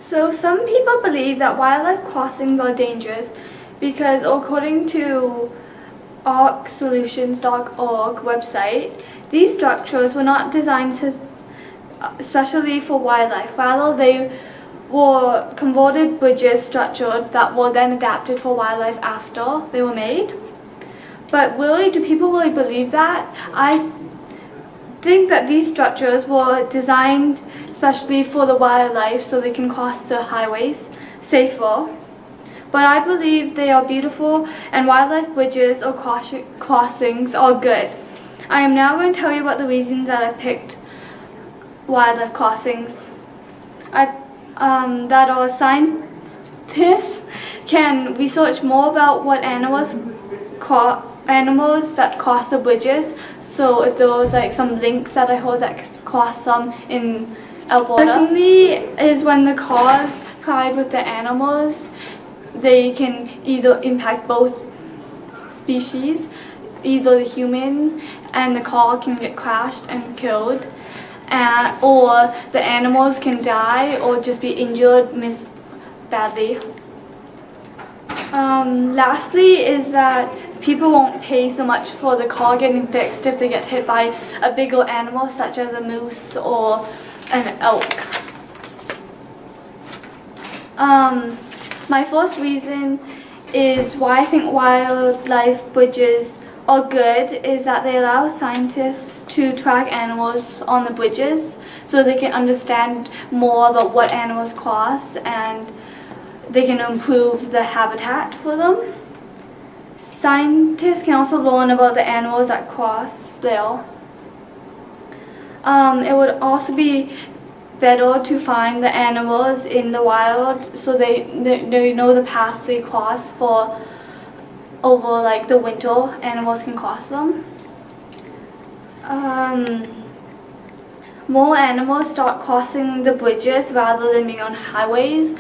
So some people believe that wildlife crossings are dangerous because according to arcsolutions.org website, these structures were not designed especially for wildlife. Rather, they were converted bridges structured that were then adapted for wildlife after they were made. But really, do people really believe that? I think that these structures were designed especially for the wildlife so they can cross the highways safer. But I believe they are beautiful and wildlife bridges or crossings are good. I am now going to tell you about the reasons that I picked wildlife crossings. That our scientists can research more about what animals that cross the bridges. So if there was like some links that I heard that cross some in Alberta. Secondly is when the cars collide with the animals, they can either impact both species, either the human and the car can get crashed and killed, or the animals can die or just be injured badly. Lastly is that people won't pay so much for the car getting fixed if they get hit by a bigger animal such as a moose or an elk. My first reason is why I think wildlife bridges are good is that they allow scientists to track animals on the bridges so they can understand more about what animals cross and they can improve the habitat for them. Scientists can also learn about the animals that cross there. It would also be better to find the animals in the wild so they know the paths they cross for over like the winter. Animals can cross them. More animals start crossing the bridges rather than being on highways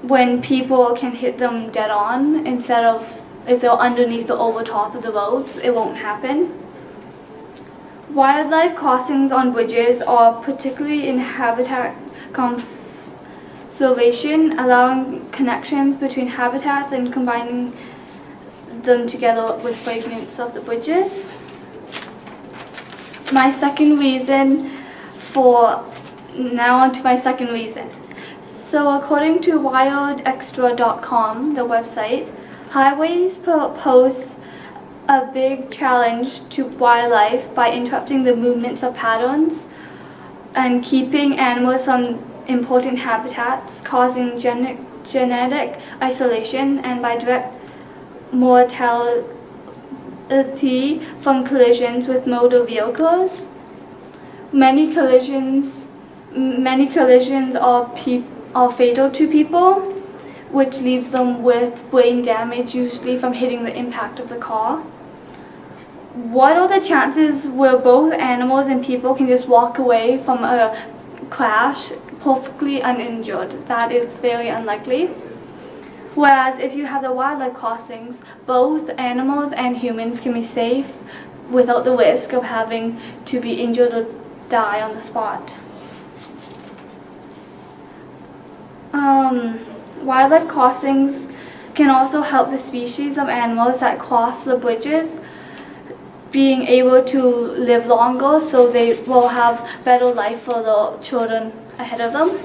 when people can hit them dead on instead of if they're underneath or over top of the roads. It won't happen. Wildlife crossings on bridges are particularly in habitat conservation, allowing connections between habitats and combining them together with fragments of the bridges. Now on to my second reason. So according to wildextra.com, the website, highways pose a big challenge to wildlife by interrupting the movements of patterns and keeping animals from important habitats, causing genetic isolation, and by direct mortality from collisions with motor vehicles. Many collisions are fatal to people, which leaves them with brain damage, usually from hitting the impact of the car. What are the chances where both animals and people can just walk away from a crash perfectly uninjured? That is very unlikely. Whereas if you have the wildlife crossings, both animals and humans can be safe without the risk of having to be injured or die on the spot. Wildlife crossings can also help the species of animals that cross the bridges being able to live longer, so they will have better life for the children ahead of them.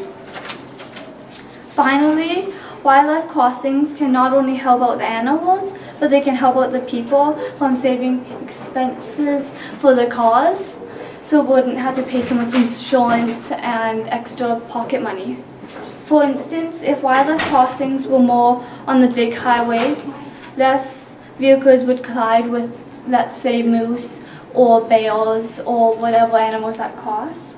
Finally, wildlife crossings can not only help out the animals, but they can help out the people from saving expenses for the cars, so we wouldn't have to pay so much insurance and extra pocket money. For instance, if wildlife crossings were more on the big highways, less vehicles would collide with, let's say, moose or bears or whatever animals that cross.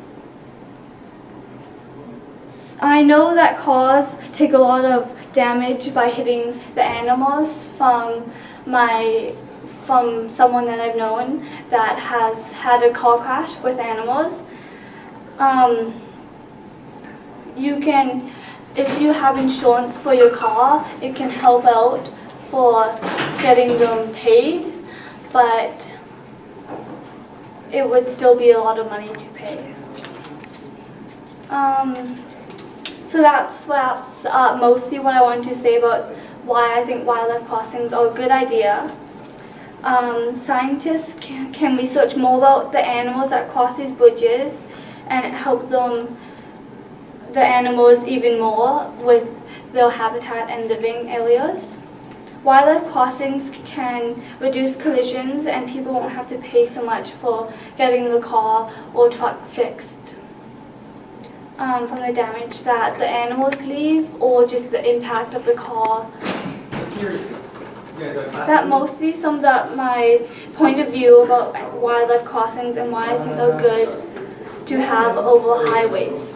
I know that cars take a lot of damage by hitting the animals from someone that I've known that has had a car crash with animals. If you have insurance for your car, it can help out for getting them paid, but it would still be a lot of money to pay. So that's mostly what I wanted to say about why I think wildlife crossings are a good idea. Scientists can research more about the animals that cross these bridges and help the animals even more with their habitat and living areas. Wildlife crossings can reduce collisions and people won't have to pay so much for getting the car or truck fixed from the damage that the animals leave or just the impact of the car. That mostly sums up my point of view about wildlife crossings and why I think they're good to have over highways.